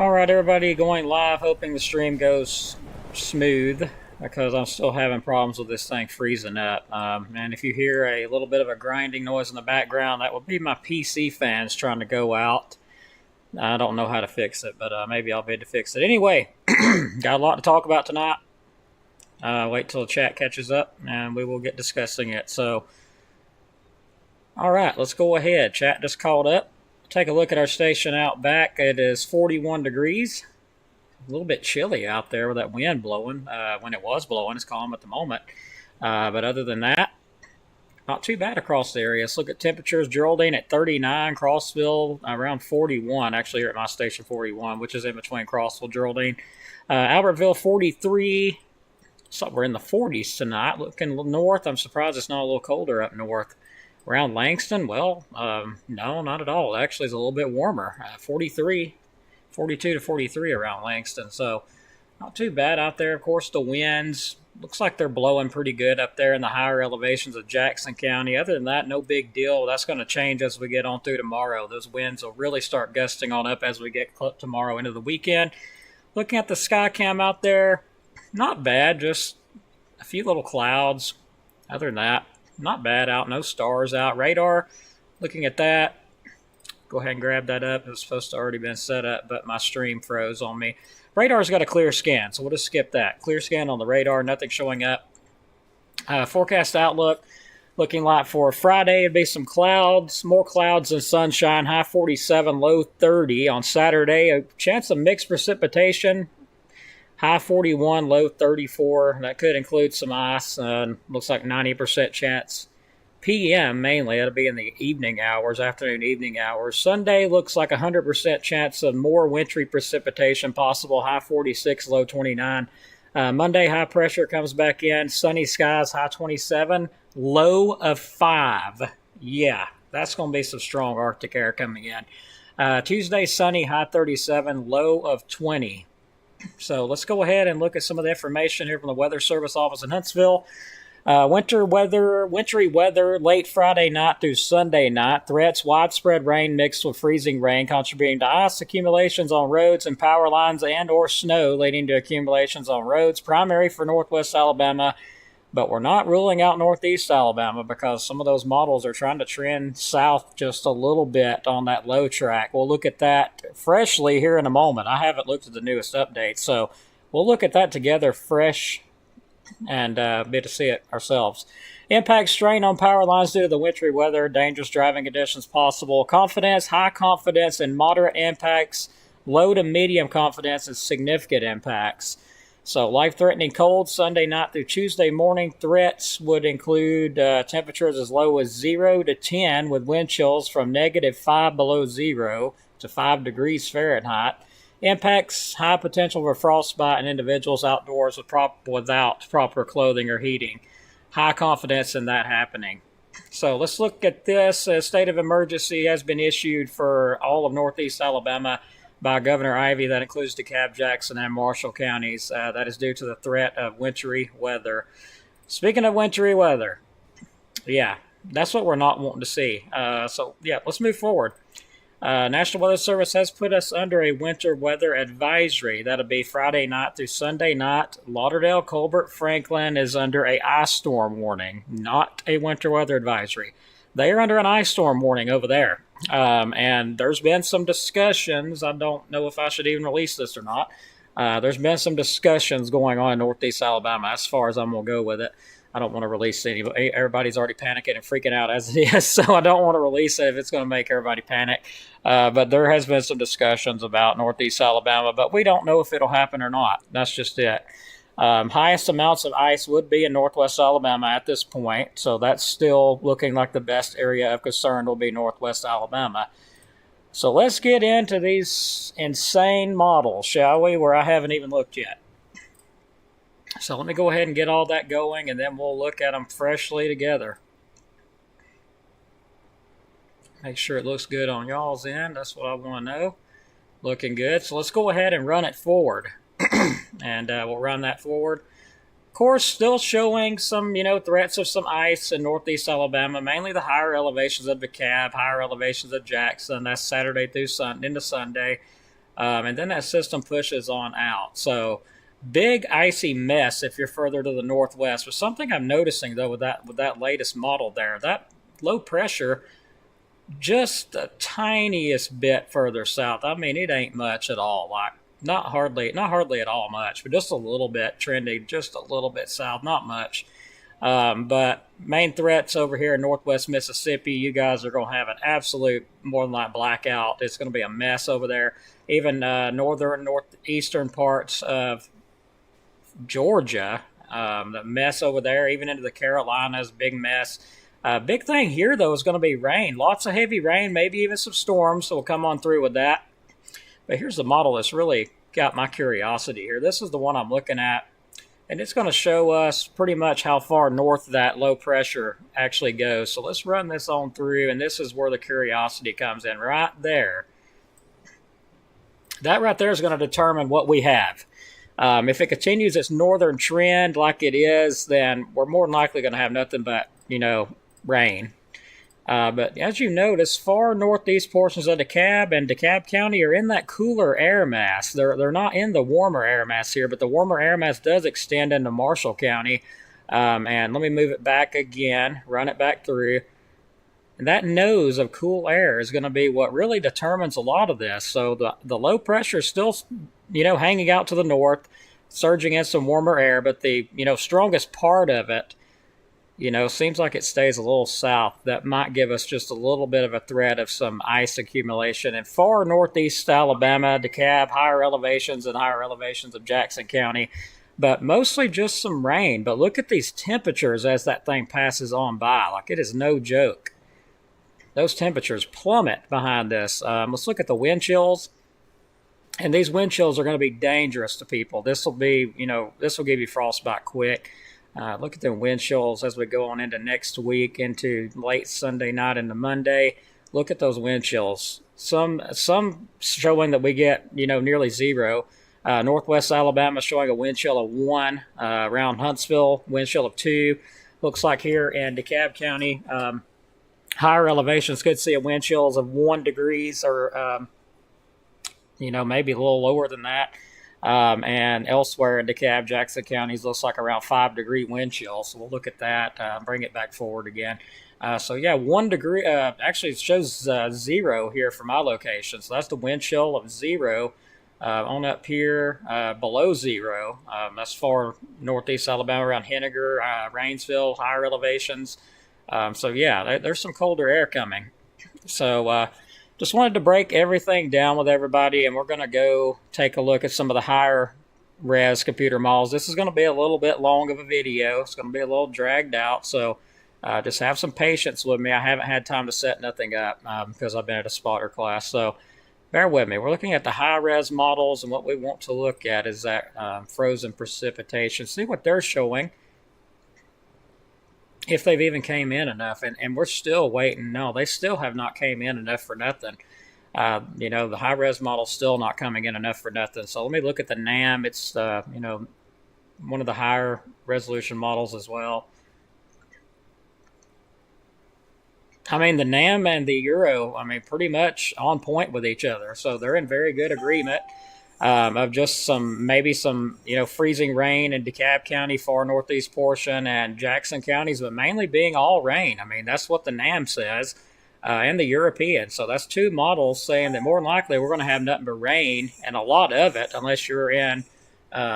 All right, everybody, going live. Hoping the stream goes smooth because I'm still having problems with this thing freezing up. And if you hear a little bit of a grinding noise in the background, that will be my PC fans trying to go out. I don't know how to fix it, but maybe I'll be able to fix it. Anyway, got a lot to talk about tonight. Wait till the chat catches up, and we will get discussing it. So, all right, let's go ahead. Chat just called up. Take a look at our station out back. It is 41 degrees. A little bit chilly out there with that wind blowing. When it was blowing, it's calm at the moment. But other than that, not too bad across the area. Let's look at temperatures. Geraldine at 39, Crossville around 41. Actually, here at my station, 41, which is in between Crossville, Geraldine. Albertville, 43. So we're in the 40s tonight. Looking north, I'm surprised it's not a little colder up north. Around Langston, well, no, not at all. Actually, it's a little bit warmer. 42 to 43 around Langston. So not too bad out there. Of course, the winds, looks like they're blowing pretty good up there in the higher elevations of Jackson County. Other than that, no big deal. That's going to change as we get on through tomorrow. Those winds will really start gusting on up as we get tomorrow into the weekend. Looking at the sky cam out there, not bad. Just a few little clouds. Other than that, not bad out. No stars out. Radar, looking at that. Go ahead and grab that up. It was supposed to already been set up, but my stream froze on me. Radar's got a clear scan, so we'll just skip that. Clear scan on the radar, nothing showing up. Forecast outlook, looking like for Friday, it'd be some clouds, more clouds than sunshine, high 47, low 30. On Saturday, a chance of mixed precipitation, high 41, low 34. That could include some ice. Looks like 90% chance. PM mainly. That'll be in the evening hours, afternoon, evening hours. Sunday looks like 100% chance of more wintry precipitation possible. High 46, low 29. Monday, high pressure comes back in. Sunny skies, high 27, low of 5. Yeah, that's going to be some strong Arctic air coming in. Tuesday, sunny, high 37, low of 20. So let's go ahead and look at some of the information here from the Weather Service office in Huntsville. Wintry weather late Friday night through Sunday night. Threats widespread rain mixed with freezing rain, contributing to ice accumulations on roads and power lines and or snow, leading to accumulations on roads, primary for northwest Alabama. But we're not ruling out northeast Alabama because some of those models are trying to trend south just a little bit on that low track. We'll look at that freshly here in a moment. I haven't looked at the newest update, so we'll look at that together fresh and be able to see it ourselves. Impact strain on power lines due to the wintry weather, dangerous driving conditions possible. Confidence, high confidence and moderate impacts, low to medium confidence and significant impacts. So life-threatening cold Sunday night through Tuesday morning. Threats would include temperatures as low as 0 to 10 with wind chills from -5 below 0 to 5 degrees Fahrenheit. Impacts, high potential for frostbite in individuals outdoors without proper clothing or heating. High confidence in that happening. So let's look at this. A state of emergency has been issued for all of northeast Alabama by Governor Ivey. That includes DeKalb, Jackson, and Marshall counties. That is due to the threat of wintry weather. Speaking of wintry weather, yeah, that's what we're not wanting to see. Let's move forward. National Weather Service has put us under a winter weather advisory. That'll be Friday night through Sunday night. Lauderdale, Colbert, Franklin is under a ice storm warning, not a winter weather advisory. They are under an ice storm warning over there. And there's been some discussions. I don't know if I should even release this or not. There's been some discussions going on in northeast Alabama as far as I'm going to go with it. I don't want to release any. Everybody's already panicking and freaking out as it is, so I don't want to release it if it's going to make everybody panic. But there has been some discussions about northeast Alabama, but we don't know if it'll happen or not. That's just it. Highest amounts of ice would be in northwest Alabama at this point, so that's still looking like the best area of concern will be northwest Alabama. So let's get into these insane models, shall we, where I haven't even looked yet. So let me go ahead and get all that going, and then we'll look at them freshly together. Make sure it looks good on y'all's end. That's what I want to know. Looking good. So let's go ahead and run it forward. And we'll run that forward. Of course, still showing some, threats of some ice in northeast Alabama, mainly the higher elevations of DeKalb, higher elevations of Jackson. That's Saturday through into Sunday. and then that system pushes on out. So big icy mess if you're further to the northwest. But something I'm noticing though with that latest model there, that low pressure just the tiniest bit further south. I mean, it ain't much at all. Like not hardly at all much, but just a little bit trending, just a little bit south, not much. But main threats over here in northwest Mississippi, you guys are going to have an absolute more than like blackout. It's going to be a mess over there. Even northeastern parts of Georgia, the mess over there, even into the Carolinas, big mess. Big thing here, though, is going to be rain. Lots of heavy rain, maybe even some storms, so we'll come on through with that. But here's the model that's really got my curiosity here. This is the one I'm looking at, and it's going to show us pretty much how far north that low pressure actually goes. So let's run this on through, and this is where the curiosity comes in, right there. That right there is going to determine what we have. If it continues its northern trend like it is, then we're more than likely going to have nothing but, rain. But as you notice, far northeast portions of DeKalb and DeKalb County are in that cooler air mass. They're not in the warmer air mass here, but the warmer air mass does extend into Marshall County. And let me move it back again, run it back through. And that nose of cool air is going to be what really determines a lot of this. So the low pressure is still, hanging out to the north, surging in some warmer air, but the, strongest part of it, seems like it stays a little south. That might give us just a little bit of a threat of some ice accumulation in far northeast Alabama, DeKalb, higher elevations of Jackson County, but mostly just some rain. But look at these temperatures as that thing passes on by. Like, it is no joke. Those temperatures plummet behind this. Let's look at the wind chills. And these wind chills are going to be dangerous to people. This will be, this will give you frostbite quick. Look at the wind chills as we go on into next week, into late Sunday night into Monday. Look at those wind chills. Some showing that we get, nearly zero. Northwest Alabama showing a wind chill of 1. Around Huntsville, wind chill of 2. Looks like here in DeKalb County, higher elevations could see a wind chills of 1 degrees or, maybe a little lower than that. And elsewhere in DeKalb, Jackson counties looks like around 5-degree wind chill. So we'll look at that, bring it back forward again. 1 degree, actually it shows 0 here for my location. So that's the wind chill of 0. On up here, below 0. That's far northeast Alabama around Henniger, Rainsville, higher elevations. There's some colder air coming. So just wanted to break everything down with everybody, and we're going to go take a look at some of the higher res computer models. This is going to be a little bit long of a video. It's going to be a little dragged out, so just have some patience with me. I haven't had time to set nothing up because I've been at a spotter class, so bear with me. We're looking at the high res models, and what we want to look at is that frozen precipitation. See what they're showing, if they've even came in enough, and we're still waiting. No, they still have not came in enough for nothing. The high-res model's still not coming in enough for nothing. So let me look at the NAM. It's, one of the higher resolution models as well. I mean, the NAM and the Euro, pretty much on point with each other. So they're in very good agreement. Of just maybe some freezing rain in DeKalb County, far northeast portion, and Jackson counties, but mainly being all rain. That's what the NAM says, and the European. So that's 2 models saying that more than likely we're going to have nothing but rain, and a lot of it, unless you're in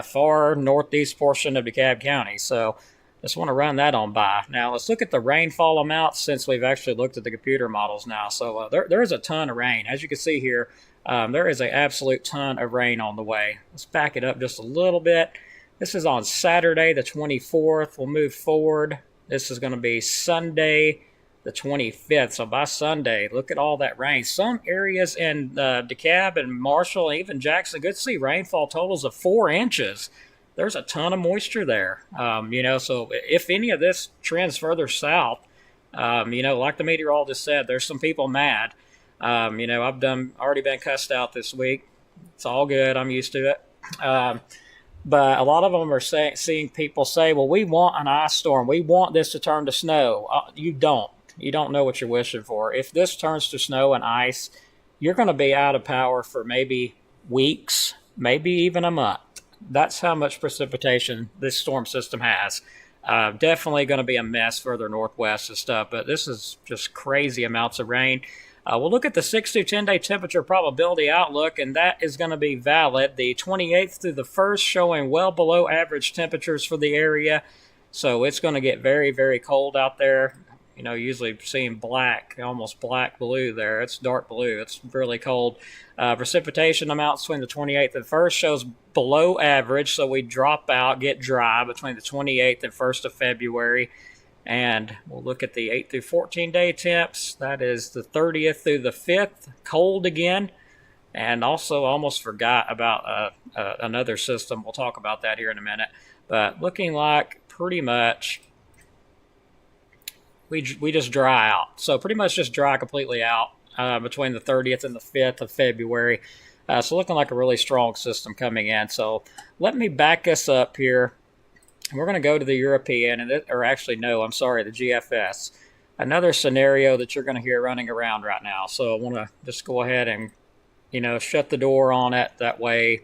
far northeast portion of DeKalb County. So just want to run that on by. Now let's look at the rainfall amounts since we've actually looked at the computer models now. So there is a ton of rain, as you can see here. There is an absolute ton of rain on the way. Let's back it up just a little bit. This is on Saturday, the 24th. We'll move forward. This is going to be Sunday, the 25th. So by Sunday, look at all that rain. Some areas in DeKalb and Marshall and even Jackson could see rainfall totals of 4 inches. There's a ton of moisture there. So if any of this trends further south, like the meteorologist said, there's some people mad. I've already been cussed out this week. It's all good. I'm used to it. But a lot of them are seeing people say, well, we want an ice storm. We want this to turn to snow. You don't. You don't know what you're wishing for. If this turns to snow and ice, you're going to be out of power for maybe weeks, maybe even a month. That's how much precipitation this storm system has. Definitely going to be a mess further northwest and stuff, but this is just crazy amounts of rain. We'll look at the 6 to 10 day temperature probability outlook, and that is going to be valid. The 28th through the 1st showing well below average temperatures for the area. So it's going to get very, very cold out there. You know, usually seeing black, almost black blue there. It's dark blue. It's really cold. Precipitation amounts between the 28th and 1st shows below average, so we drop out, get dry between the 28th and 1st of February. And we'll look at the 8 through 14 day temps. That is the 30th through the 5th, cold again. And also almost forgot about another system. We'll talk about that here in a minute. But looking like pretty much we just dry out. So pretty much just dry completely out between the 30th and the 5th of February. So looking like a really strong system coming in. So let me back us up here. We're going to go to the European, the GFS. Another scenario that you're going to hear running around right now. So I want to just go ahead and, shut the door on it. That way,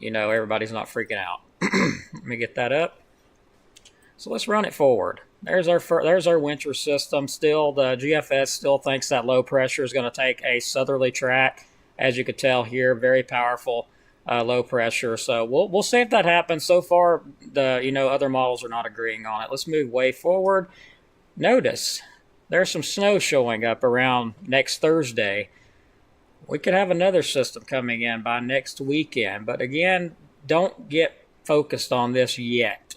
everybody's not freaking out. Let me get that up. So let's run it forward. There's our winter system. Still, the GFS still thinks that low pressure is going to take a southerly track. As you could tell here, very powerful low pressure. So we'll see if that happens. So far, the other models are not agreeing on it. Let's move way forward. Notice there's some snow showing up around next Thursday. We could have another system coming in by next weekend. But again, don't get focused on this yet.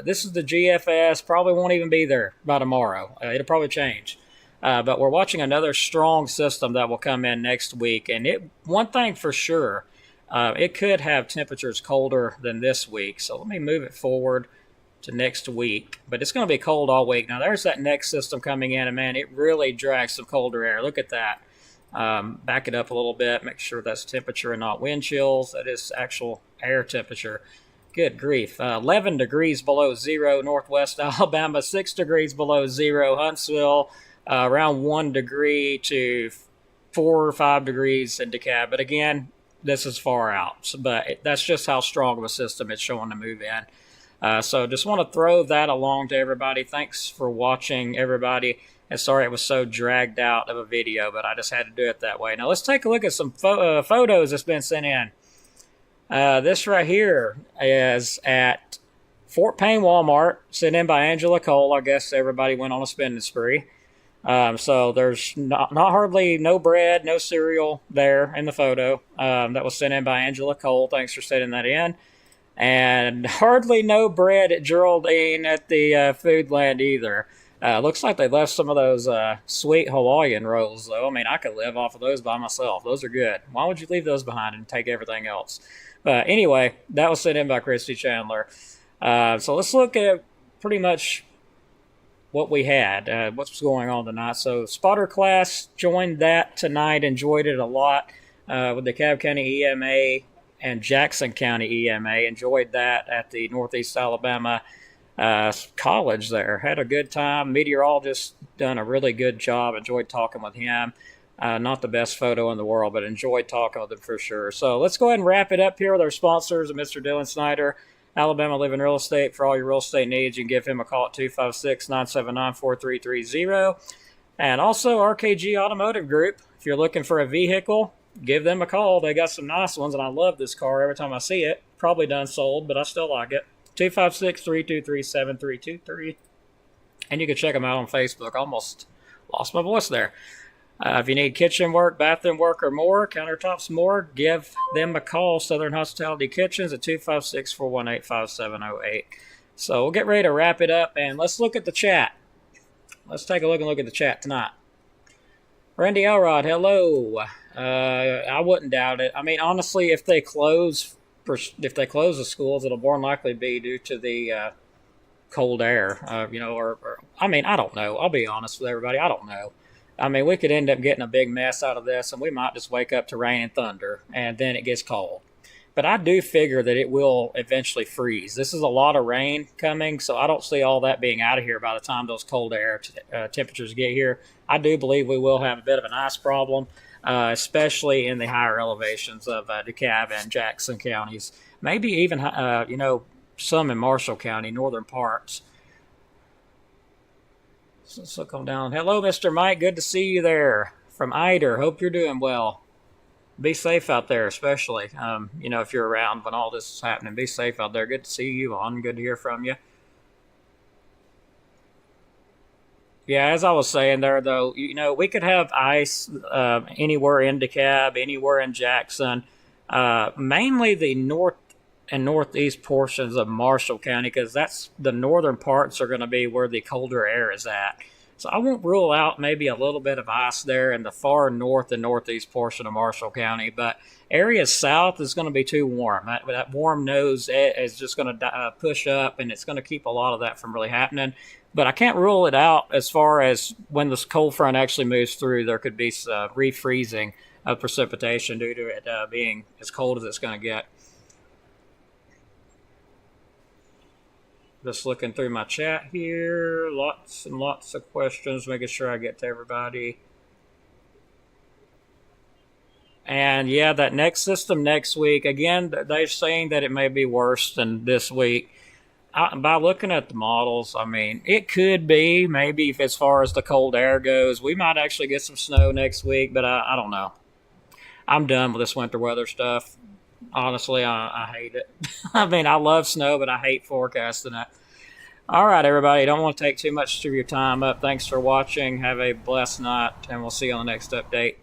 This is the GFS. Probably won't even be there by tomorrow. It'll probably change. But we're watching another strong system that will come in next week. And one thing for sure, it could have temperatures colder than this week. So let me move it forward to next week. But it's going to be cold all week. Now there's that next system coming in. And man, it really drags some colder air. Look at that. Back it up a little bit. Make sure that's temperature and not wind chills. That is actual air temperature. Good grief. 11 degrees below zero, northwest Alabama. 6 degrees below zero, Huntsville. Around 1 degree to 4 or 5 degrees in DeKalb. But again, this is far out. But that's just how strong of a system it's showing to move in. So just want to throw that along to everybody. Thanks for watching, everybody. And sorry it was so dragged out of a video, but I just had to do it that way. Now let's take a look at some photos that's been sent in. This right here is at Fort Payne Walmart, sent in by Angela Cole. I guess everybody went on a spending spree. So there's hardly no bread, no cereal there in the photo. That was sent in by Angela Cole. Thanks for sending that in. And hardly no bread at Geraldine at the Foodland either. Looks like they left some of those sweet Hawaiian rolls, though. I mean, I could live off of those by myself. Those are good. Why would you leave those behind and take everything else? But anyway, that was sent in by Christy Chandler. So let's look at pretty much what we had, what's going on tonight. So spotter class joined that tonight, enjoyed it a lot with the DeKalb County EMA and Jackson County EMA. Enjoyed that at the Northeast Alabama college there. Had a good time. Meteorologist done a really good job. Enjoyed talking with him. Not the best photo in the world, but enjoyed talking with him for sure. So let's go ahead and wrap it up here with our sponsors, Mr. Dylan Snyder, Alabama Living Real Estate. For all your real estate needs, you can give him a call at 256-979-4330. And also RKG Automotive Group. If you're looking for a vehicle, give them a call. They got some nice ones, and I love this car every time I see it. Probably done sold, but I still like it. 256-323-7323. And you can check them out on Facebook. Almost lost my voice there. If you need kitchen work, bathroom work, or more, countertops more, give them a call. Southern Hospitality Kitchens at 256-418-5708. So we'll get ready to wrap it up, and let's look at the chat. Let's take a look at the chat tonight. Randy Elrod, hello. I wouldn't doubt it. I mean, honestly, if they close the schools, it'll more than likely be due to the cold air. I don't know. I'll be honest with everybody. I don't know. I mean, we could end up getting a big mess out of this, and we might just wake up to rain and thunder, and then it gets cold. But I do figure that it will eventually freeze. This is a lot of rain coming, so I don't see all that being out of here by the time those cold air temperatures get here. I do believe we will have a bit of an ice problem. especially in the higher elevations of DeKalb and Jackson counties. Maybe even, some in Marshall County, northern parts. So let's look on down. Hello, Mr. Mike. Good to see you there from Eider. Hope you're doing well. Be safe out there, especially, if you're around when all this is happening. Be safe out there. Good to see you on. Good to hear from you. Yeah, as I was saying there, though, we could have ice anywhere in DeKalb, anywhere in Jackson, mainly the north and northeast portions of Marshall County, because that's the northern parts are going to be where the colder air is at. So I won't rule out maybe a little bit of ice there in the far north and northeast portion of Marshall County, but areas south is going to be too warm. That warm nose is just going to push up, and it's going to keep a lot of that from really happening. But I can't rule it out as far as when this cold front actually moves through, there could be refreezing of precipitation due to it being as cold as it's going to get. Just looking through my chat here. Lots and lots of questions, making sure I get to everybody. And yeah, that next system next week, again, they're saying that it may be worse than this week. By looking at the models, I mean, it could be, maybe if as far as the cold air goes, we might actually get some snow next week, but I don't know. I'm done with this winter weather stuff. Honestly, I hate it. I mean, I love snow, but I hate forecasting it. All right, everybody. Don't want to take too much of your time up. Thanks for watching. Have a blessed night, and we'll see you on the next update.